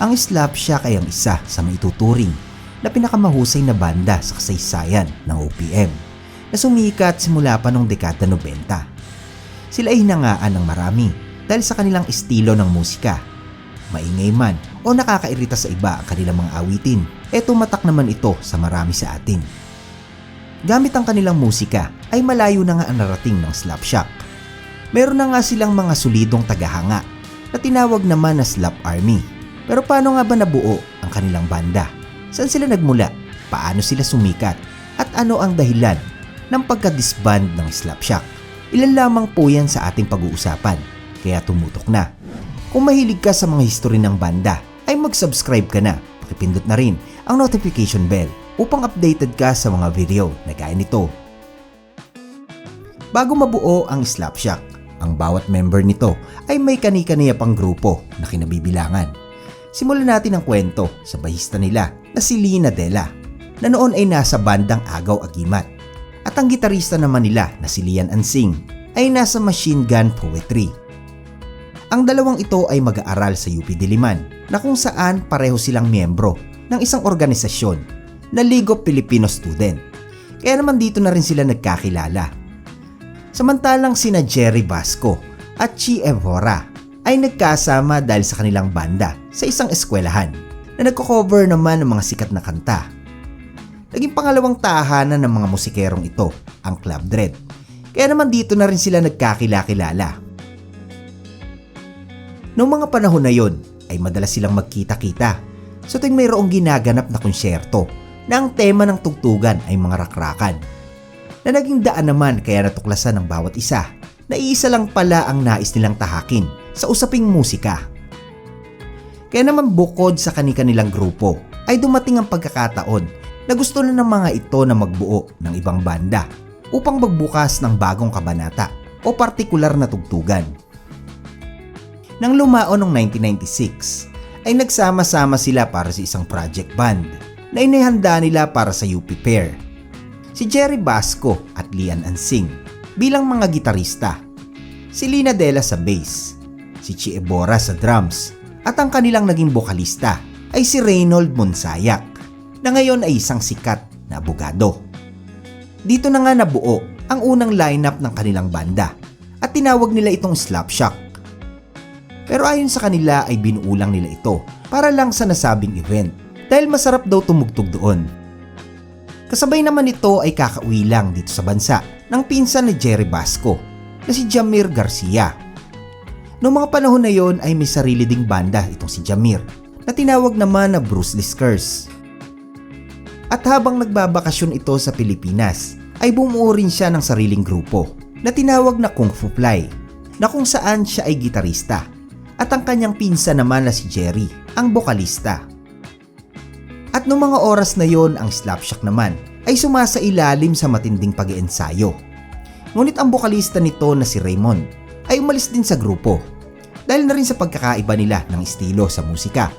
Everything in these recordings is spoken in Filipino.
Ang Slapshot ay ang isa sa maituturing na pinakamahusay na banda sa kasaysayan ng OPM na sumikat simula pa noong dekada 90. Sila ay hinangaan ng marami dahil sa kanilang estilo ng musika. Maingay man o nakakairita sa iba ang kanilang mga awitin, tumatak naman ito sa marami sa atin. Gamit ang kanilang musika ay malayo na nga ang narating ng Slapshot. Meron na nga silang mga solidong tagahanga na tinawag naman na Slap Army. Pero paano nga ba nabuo ang kanilang banda? Saan sila nagmula? Paano sila sumikat? At ano ang dahilan ng pagka-disband ng Slapshot? Ilan lamang po yan sa ating pag-uusapan, kaya tumutok na. Kung mahilig ka sa mga history ng banda, ay mag-subscribe ka na. Pakipindot na rin ang notification bell upang updated ka sa mga video na gaya nito. Bago mabuo ang Slapshot, ang bawat member nito ay may kani-kaniya pang grupo na kinabibilangan. Simulan natin ang kwento sa bahista nila na si Lina Dela na noon ay nasa bandang Agaw Agimat. At ang gitarista naman nila na si Lian Ansing ay nasa Machine Gun Poetry. Ang dalawang ito ay mag-aaral sa UP Diliman na kung saan pareho silang miyembro ng isang organisasyon na League of Filipino Student. Kaya naman dito na rin sila nagkakilala. Samantalang sina Jerry Basco at Chi Evora ay nagkasama dahil sa kanilang banda sa isang eskwelahan na nagko-cover naman ng mga sikat na kanta. Naging pangalawang tahanan ng mga musikerong ito, ang Club Dread. Kaya naman dito na rin sila nagkakilala. Noong mga panahon na yon ay madalas silang magkita-kita so tuwing mayroong ginaganap na konsyerto na ang tema ng tugtugan ay mga rakrakan. Na naging daan naman kaya natuklasan ng bawat isa na iisa lang pala ang nais nilang tahakin sa usaping musika. Kaya naman bukod sa kani-kanilang grupo ay dumating ang pagkakataon na gusto na ng mga ito na magbuo ng ibang banda upang magbukas ng bagong kabanata o partikular na tugtugan. Nang lumaon noong 1996 ay nagsama-sama sila para sa isang project band na inihanda nila para sa UP Pair. Si Jerry Basco at Lian Ansing bilang mga gitarista, si Lina Dela sa bass, si Chi Evora sa drums, at ang kanilang naging bokalista ay si Reynold Monsayak na ngayon ay isang sikat na abogado. Dito na nga nabuo ang unang lineup ng kanilang banda at tinawag nila itong Slapshot. Pero ayon sa kanila ay binuulang nila ito para lang sa nasabing event dahil masarap daw tumugtog doon. Kasabay naman ito ay kakauwi lang dito sa bansa ng pinsan ni Jerry Basco na si Jamir Garcia. Noong mga panahon na yon ay may sarili ding banda itong si Jamir na tinawag naman na Bruce Lee's Curse. At habang nagbabakasyon ito sa Pilipinas ay bumuo rin siya ng sariling grupo na tinawag na Kung Fu Fly na kung saan siya ay gitarista at ang kanyang pinsan naman na si Jerry ang bokalista. At noong mga oras na yon ang Slapshot naman ay sumasailalim sa matinding pag-iensayo. Ngunit ang bokalista nito na si Raymond ay umalis din sa grupo dahil na rin sa pagkakaiba nila ng estilo sa musika.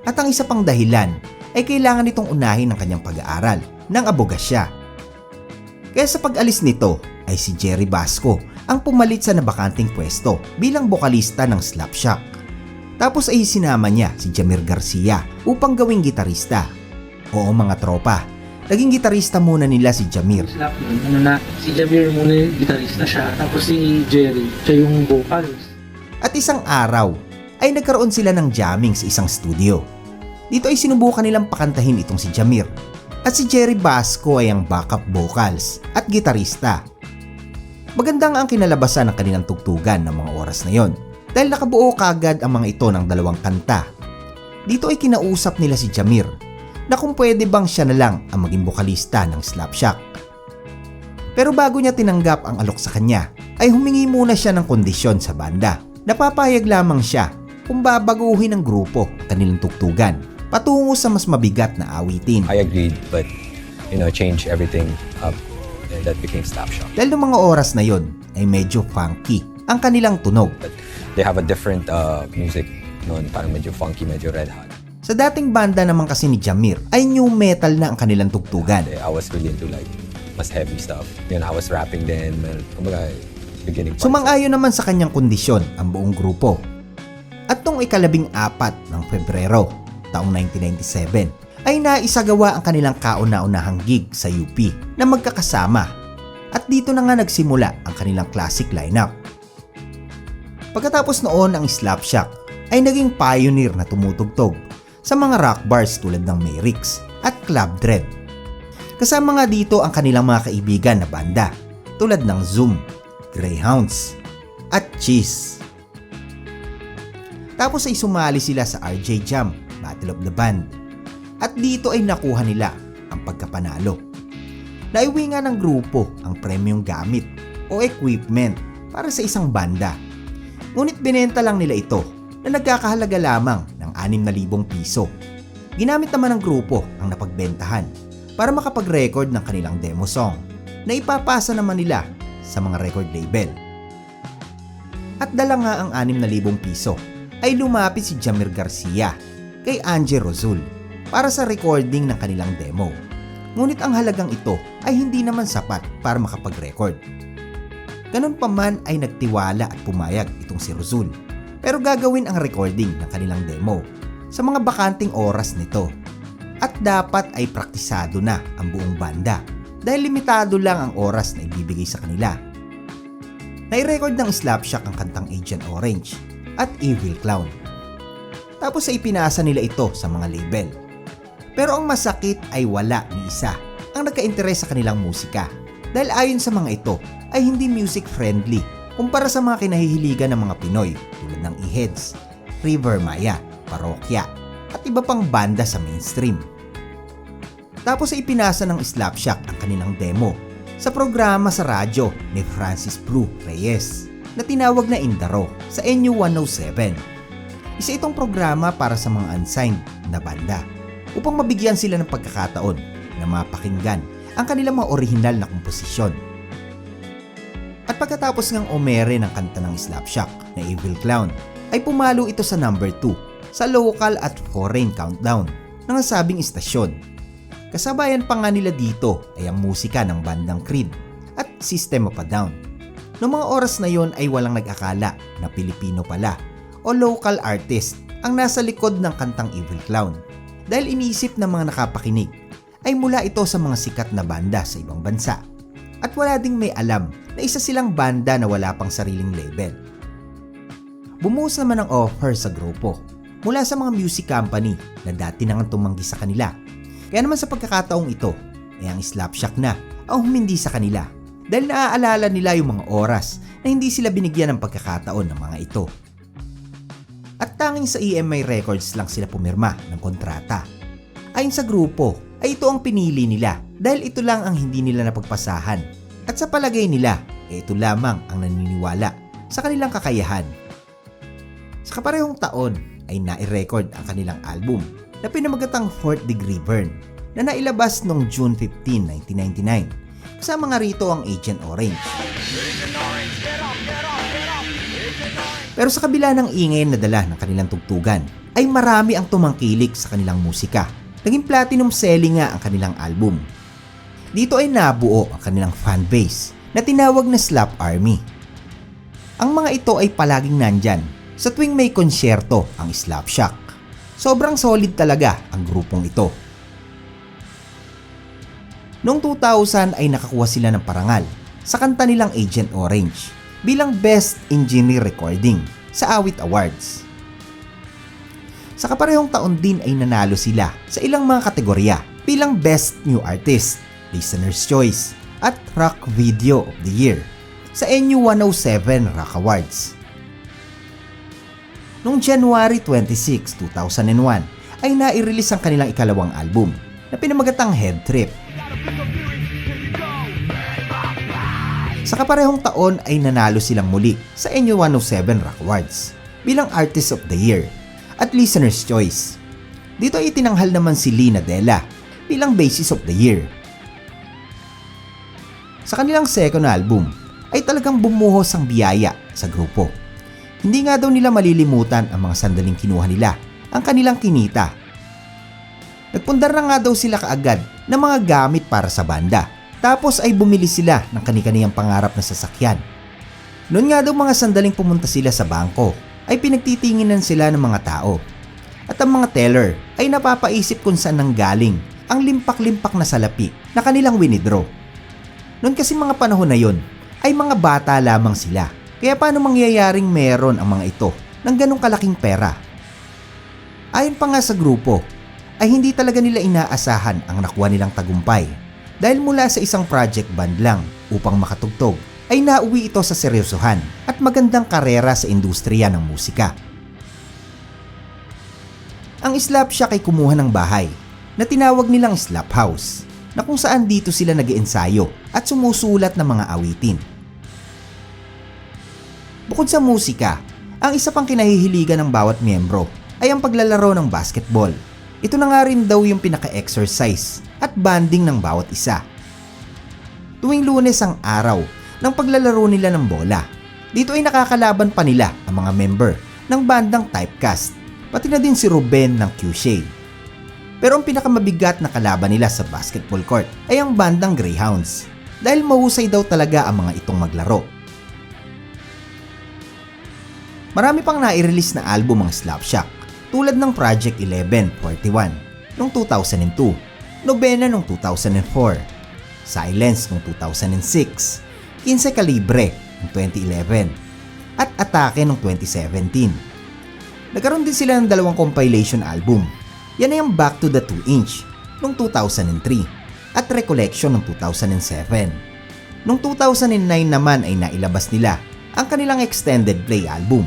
At ang isa pang dahilan ay kailangan nitong unahin ang kanyang pag-aaral ng abogasya. Kaya sa pag-alis nito ay si Jerry Basco ang pumalit sa nabakanting pwesto bilang bokalista ng Slapshot. Tapos ay sinama niya si Jamir Garcia upang gawing gitarista. Oo mga tropa, naging gitarista muna nila si Jamir. Si Jamir muna yung gitarista siya, tapos si Jerry, siya yung vocals. At isang araw ay nagkaroon sila ng jamming sa isang studio. Dito ay sinubukan nilang pakantahin itong si Jamir at si Jerry Basco ay ang backup vocals at gitarista. Magandang ang kinalabasan ng kanilang tugtugan ng mga oras na yon dahil nakabuo kagad ang mga ito ng dalawang kanta. Dito ay kinausap nila si Jamir na kung pwede bang siya na lang ang maging bokalista ng Slapshot. Pero bago niya tinanggap ang alok sa kanya, ay humingi muna siya ng kondisyon sa banda. Napapayag lamang siya kung babaguhin ng grupo ang kanilang tugtugan patungo sa mas mabigat na awitin. I agreed, but change everything up, and that became Slapshot. Dahil ng mga oras na yon ay medyo funky ang kanilang tunog. But they have a different music noon, parang medyo funky, medyo red hot. Sa dating banda naman kasi ni Jamir ay new metal na ang kanilang tugtugan. I was really into mas heavy stuff. I was rapping then, kumbaga, beginning parts. Sumang-ayon naman sa kanyang kondisyon ang buong grupo. At noong ika-14 ng Pebrero taong 1997, ay naisagawa ang kanilang kauna-unahang gig sa UP na magkakasama at dito na nga nagsimula ang kanilang classic lineup. Pagkatapos noon, ang Slapshot ay naging pioneer na tumutugtog sa mga rock bars tulad ng Mayrix at Club Dread. Kasama nga dito ang kanilang mga kaibigan na banda tulad ng Zoom, Greyhounds at Cheese. Tapos ay sumali sila sa RJ Jam, Battle of the Band, at dito ay nakuha nila ang pagkapanalo. Naiwi nga ng grupo ang premyong gamit o equipment para sa isang banda. Ngunit binenta lang nila ito na nagkakahalaga lamang ng 6,000 piso. Ginamit naman ng grupo ang napagbentahan para makapag-record ng kanilang demo song na ipapasa naman nila sa mga record label. At dala nga ang 6,000 piso ay lumapit si Jamir Garcia kay Angie Rozul para sa recording ng kanilang demo. Ngunit ang halagang ito ay hindi naman sapat para makapag-record. Ganun pa man ay nagtiwala at pumayag itong si Rozul, pero gagawin ang recording ng kanilang demo sa mga bakanting oras nito. At dapat ay praktisado na ang buong banda dahil limitado lang ang oras na ibibigay sa kanila. Nai-record ng Slapshot ang kantang Agent Orange at Evil Clown. Tapos ay ipinasa nila ito sa mga label. Pero ang masakit ay wala ni isa ang nagka-interes sa kanilang musika dahil ayon sa mga ito ay hindi music friendly kumpara sa mga kinahihiligan ng mga Pinoy tulad ng E-Heads, River Maya, Parokya at iba pang banda sa mainstream. Tapos ay ipinasa ng Slapshot ang kanilang demo sa programa sa radyo ni Francis Blue Reyes na tinawag na Indaro sa NU107. Isa itong programa para sa mga unsigned na banda upang mabigyan sila ng pagkakataon na mapakinggan ang kanilang mga orihinal na komposisyon. At pagkatapos ngang umere ng kanta ng Slapshot na Evil Clown, ay pumalo ito sa number 2 sa local at foreign countdown ng nasabing istasyon. Kasabayan pa nga nila dito ay ang musika ng bandang Creed at System of a Down. Noong mga oras na yon ay walang nag-akala na Pilipino pala o local artist ang nasa likod ng kantang Evil Clown dahil inisip ng mga nakapakinig ay mula ito sa mga sikat na banda sa ibang bansa at wala ding may alam na isa silang banda na wala pang sariling label. Bumuhos naman ang offer sa grupo mula sa mga music company na dati nang tumanggi sa kanila. Kaya naman sa pagkakataong ito ay ang Slapshot na ang humindi sa kanila dahil naaalala nila yung mga oras na hindi sila binigyan ng pagkakataon ng mga ito. At tanging sa EMI Records lang sila pumirma ng kontrata. Ayon sa grupo ay ito ang pinili nila dahil ito lang ang hindi nila napagpasahan at sa palagay nila ay ito lamang ang naniniwala sa kanilang kakayahan. Sa kaparehong taon ay nai-record ang kanilang album na pinamagatang 4th Degree Burn na nailabas noong June 15, 1999. Kasama nga rito ang Agent Orange. Pero sa kabila ng ingay na dala ng kanilang tugtugan, ay marami ang tumangkilik sa kanilang musika. Naging platinum selling nga ang kanilang album. Dito ay nabuo ang kanilang fanbase na tinawag na Slap Army. Ang mga ito ay palaging nandyan sa tuwing may konsyerto ang Slapshot. Sobrang solid talaga ang grupong ito. Noong 2000 ay nakakuha sila ng parangal sa kanta nilang Agent Orange bilang Best Engineer Recording sa Awit Awards. Sa kaparehong taon din ay nanalo sila sa ilang mga kategorya bilang Best New Artist, Listener's Choice at Rock Video of the Year sa NU107 Rock Awards. Noong January 26, 2001 ay nai-release ang kanilang ikalawang album na pinamagatang Head Trip. Sa kaparehong taon ay nanalo silang muli sa NU107 Rock Awards bilang Artist of the Year at Listener's Choice. Dito ay itinanghal naman si Lina Dela bilang Bassist of the Year. Sa kanilang second album ay talagang bumuhos ang biyaya sa grupo. Hindi nga daw nila malilimutan ang mga sandaling kinuha nila ang kanilang kinita. Nagpundar na nga daw sila kaagad ng mga gamit para sa banda. Tapos ay bumili sila ng kani-kaniyang pangarap na sasakyan. Noon nga daw mga sandaling pumunta sila sa bangko ay pinagtitinginan sila ng mga tao. At ang mga teller ay napapaisip kung saan nanggaling ang limpak-limpak na salapi na kanilang winidraw. Noon kasi mga panahon na yon ay mga bata lamang sila. Kaya paano mangyayaring meron ang mga ito ng ganong kalaking pera? Ayon pa nga sa grupo, ay hindi talaga nila inaasahan ang nakuha nilang tagumpay dahil mula sa isang project band lang upang makatugtog ay nauwi ito sa seryosohan at magandang karera sa industriya ng musika. Ang Slapshack ay kumuha ng bahay na tinawag nilang Slap House na kung saan dito sila nag-iensayo at sumusulat ng mga awitin. Bukod sa musika, ang isa pang kinahihiligan ng bawat miyembro ay ang paglalaro ng basketball. Ito na nga rin daw yung pinaka-exercise at bonding ng bawat isa. Tuwing Lunes ang araw ng paglalaro nila ng bola, dito ay nakakalaban pa nila ang mga member ng bandang Typecast, pati na din si Ruben ng Q-Shade. Pero ang pinakamabigat na kalaban nila sa basketball court ay ang bandang Greyhounds dahil mahusay daw talaga ang mga itong maglaro. Marami pang nai-release na album ang Slapshack tulad ng Project 1141 noong 2002, Nobena noong 2004, Silence noong 2006, 15 Calibre noong 2011, at Atake noong 2017. Nagkaroon din sila ng dalawang compilation album. Yan ay ang Back to the 2-inch noong 2003 at Recollection noong 2007. Noong 2009 naman ay nailabas nila ang kanilang extended play album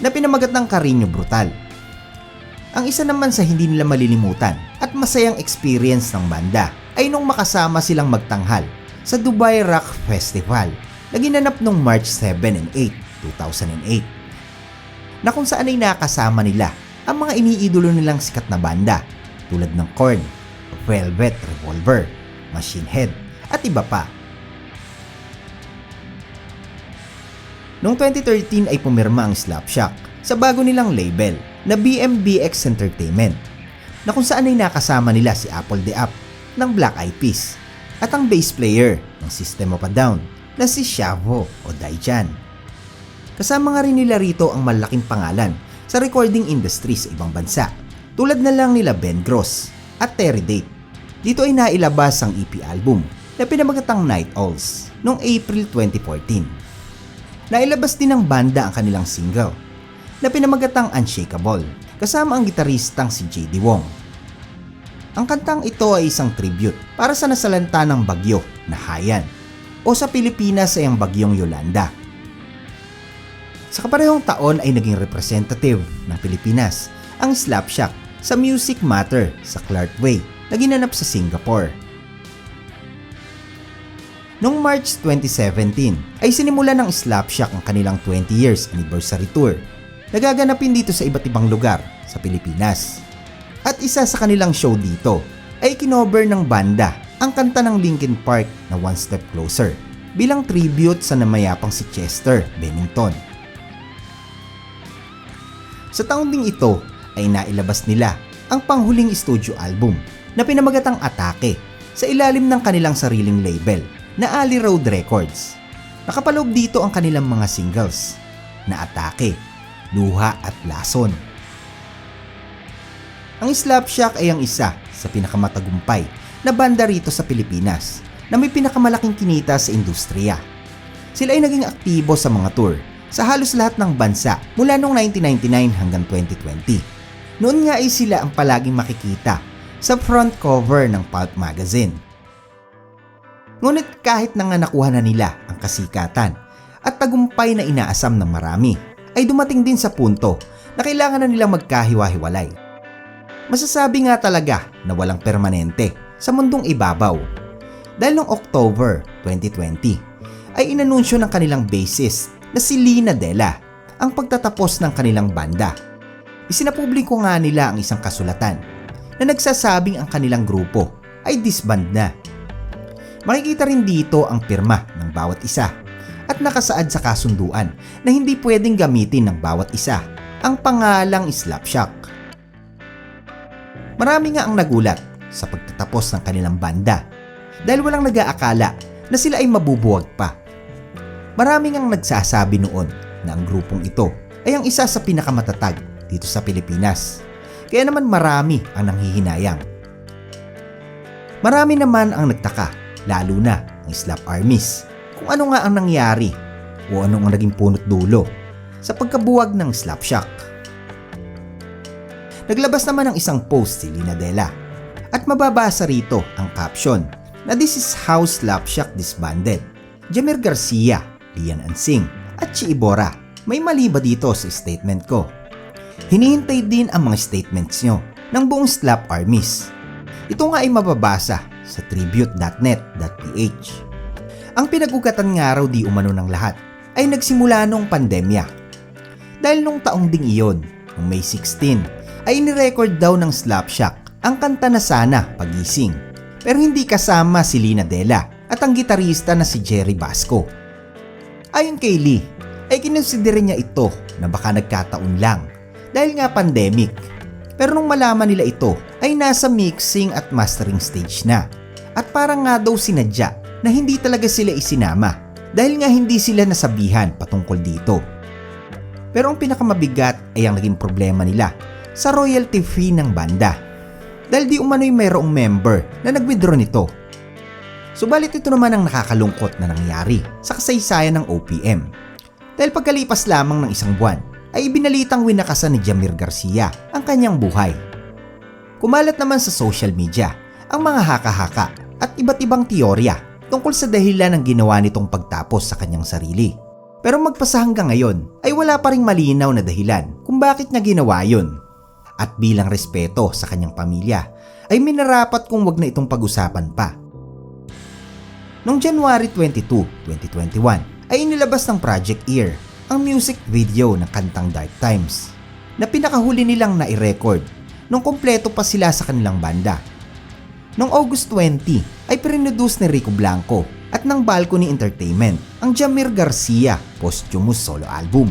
na pinamagat ng Cariño Brutal. Ang isa naman sa hindi nila malilimutan at masayang experience ng banda ay nung makasama silang magtanghal sa Dubai Rock Festival na ginanap noong March 7 and 8, 2008, na kung saan ay nakasama nila ang mga iniidolo nilang sikat na banda tulad ng Korn, Velvet Revolver, Machine Head at iba pa. Noong 2013 ay pumirma ang Slapshack sa bago nilang label na BMBX Entertainment na kung saan ay nakasama nila si Apple the App ng Black Eyed Peas at ang bass player ng System of a Down na si Shavo o Daichan. Kasama nga rin nila rito ang malaking pangalan sa recording industry sa ibang bansa tulad na lang nila Ben Gross at Terry Date. Dito ay nailabas ang EP album na pinamagatang Night Owls noong April 2014. Nailabas din ng banda ang kanilang single na pinamagatang Unshakable kasama ang gitaristang si J.D. Wong. Ang kantang ito ay isang tribute para sa nasalanta ng bagyo na Haiyan o sa Pilipinas ay ang bagyong Yolanda. Sa kaparehong taon ay naging representative ng Pilipinas ang Slapshack sa Music Matter sa Clark Way na ginanap sa Singapore. Noong March 2017 ay sinimulan ng Slapshack ang kanilang 20 years anniversary tour na gaganapin dito sa iba't ibang lugar sa Pilipinas. At isa sa kanilang show dito ay kinover ng banda ang kanta ng Linkin Park na One Step Closer bilang tribute sa namayapang si Chester Bennington. Sa taong ding ito ay nailabas nila ang panghuling studio album na pinamagatang Atake sa ilalim ng kanilang sariling label na Alley Road Records. Nakapaloob dito ang kanilang mga singles na Atake, Luha at Lason. Ang Slapshack ay ang isa sa pinakamatagumpay na banda rito sa Pilipinas na may pinakamalaking kinita sa industriya. Sila ay naging aktibo sa mga tour sa halos lahat ng bansa mula noong 1999 hanggang 2020. Noon nga ay sila ang palaging makikita sa front cover ng Pulp Magazine. Ngunit kahit na nga nakuha na nila ang kasikatan at tagumpay na inaasam ng marami, ay dumating din sa punto na kailangan na nilang magkahiwa-hiwalay. Masasabi nga talaga na walang permanente sa mundong ibabaw. Dahil noong October 2020 ay inanunsyo ng kanilang bassist na si Lina Dela ang pagtatapos ng kanilang banda. Isinapubliko nga nila ang isang kasulatan na nagsasabing ang kanilang grupo ay disband na. Makikita rin dito ang pirma ng bawat isa at nakasaad sa kasunduan na hindi pwedeng gamitin ng bawat isa ang pangalang Slapshack. Marami nga ang nagulat sa pagtatapos ng kanilang banda dahil walang nag-aakala na sila ay mabubuwag pa. Marami ngang nagsasabi noon na ang grupong ito ay ang isa sa pinakamatatag dito sa Pilipinas. kaya naman marami ang nanghihinayang. Marami naman ang nagtaka, lalo na ang Slap Armies, kung ano nga ang nangyari o ano ang naging punot dulo sa pagkabuwag ng Slapshot. Naglabas naman ng isang post si Lina Dela at mababasa rito ang caption na "This is how Slapshot disbanded. Jamir Garcia, Lian Ansing at Chi Ibora. May mali ba dito sa statement ko? Hinihintay din ang mga statements nyo ng buong Slap Armies. Ito nga ay mababasa sa tribute.net.ph. Ang pinag-ugatan nga raw di umano ng lahat ay nagsimula nung pandemya. Dahil nung taong ding iyon, noong May 16, ay nirecord daw ng Slapshot ang kanta na Sana Pagising. Pero hindi kasama si Lina Dela at ang gitarista na si Jerry Basco. Ayon kay Lee, ay kinonsidera niya ito na baka nagkataon lang dahil nga pandemic. Pero nung malaman nila ito ay nasa mixing at mastering stage na. At parang nga daw sinadya na hindi talaga sila isinama dahil nga hindi sila nasabihan patungkol dito. Pero ang pinakamabigat ay ang naging problema nila sa royalty fee ng banda. Dahil di umano'y mayroong member na nag-withdraw nito. Subalit ito naman ang nakakalungkot na nangyari sa kasaysayan ng OPM. Dahil pagkalipas lamang ng isang buwan, ay ibinalitang winakasan ni Jamir Garcia ang kanyang buhay. Kumalat naman sa social media ang mga haka-haka at iba't ibang teorya tungkol sa dahilan ng ginawa nitong pagtapos sa kanyang sarili. Pero magpasa hanggang ngayon ay wala pa ring malinaw na dahilan kung bakit niya ginawa yun. At bilang respeto sa kanyang pamilya ay minarapat kung wag na itong pag-usapan pa. Noong January 22, 2021 ay inilabas ng Project Ear ang music video ng kantang Dark Times na pinakahuli nilang nai-record nung kompleto pa sila sa kanilang banda. Noong August 20 ay prinodus ni Rico Blanco at ng Balcony Entertainment ang Jamir Garcia posthumous solo album.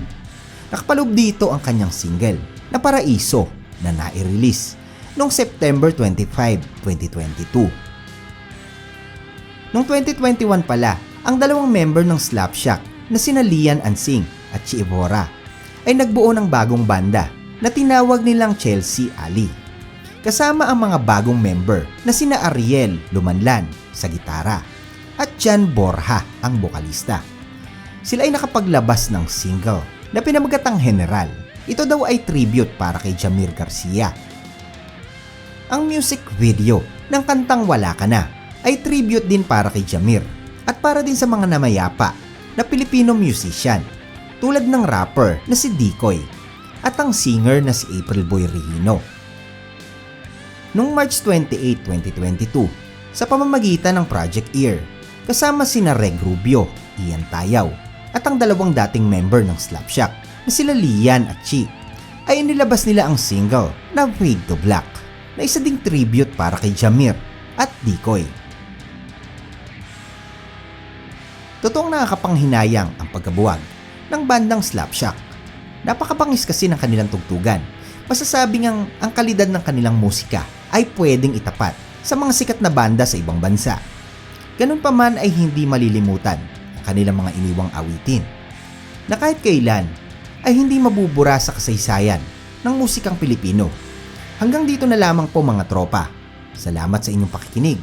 Nakapaloob dito ang kanyang single na Paraiso na nai-release noong September 25, 2022. Noong 2021 pala, ang dalawang member ng Slapshot na sina Lian Ansing at Chi Ibora ay nagbuo ng bagong banda na tinawag nilang Chelsea Ali. Kasama ang mga bagong member na sina Ariel Lumanlan sa gitara at Jan Borja ang bokalista. Sila ay nakapaglabas ng single na pinamagatang General. Ito daw ay tribute para kay Jamir Garcia. Ang music video ng kantang Wala Ka Na ay tribute din para kay Jamir at para din sa mga namayapa na Pilipino musician tulad ng rapper na si Dikoy at ang singer na si April Boy Regino. Noong March 28, 2022, sa pamamagitan ng Project Ear, kasama sina Reg Rubio, Ian Tayaw at ang dalawang dating member ng Slapshot na sila Lian at Chi, ay inilabas nila ang single na Fade to Black na isa ding tribute para kay Jamir at Dikoy. Totoong nakakapanghinayang ang pagkabuwag ng bandang Slapshot. Napakabangis kasi ng kanilang tugtugan. Masasabing ang kalidad ng kanilang musika ay pwedeng itapat sa mga sikat na banda sa ibang bansa. Ganun pa man ay hindi malilimutan ang kanilang mga iniwang awitin na kahit kailan ay hindi mabubura sa kasaysayan ng musikang Pilipino. Hanggang dito na lamang po mga tropa. Salamat sa inyong pakikinig.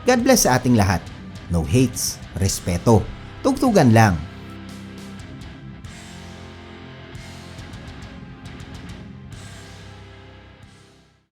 God bless sa ating lahat. No hates, respeto, tugtugan lang.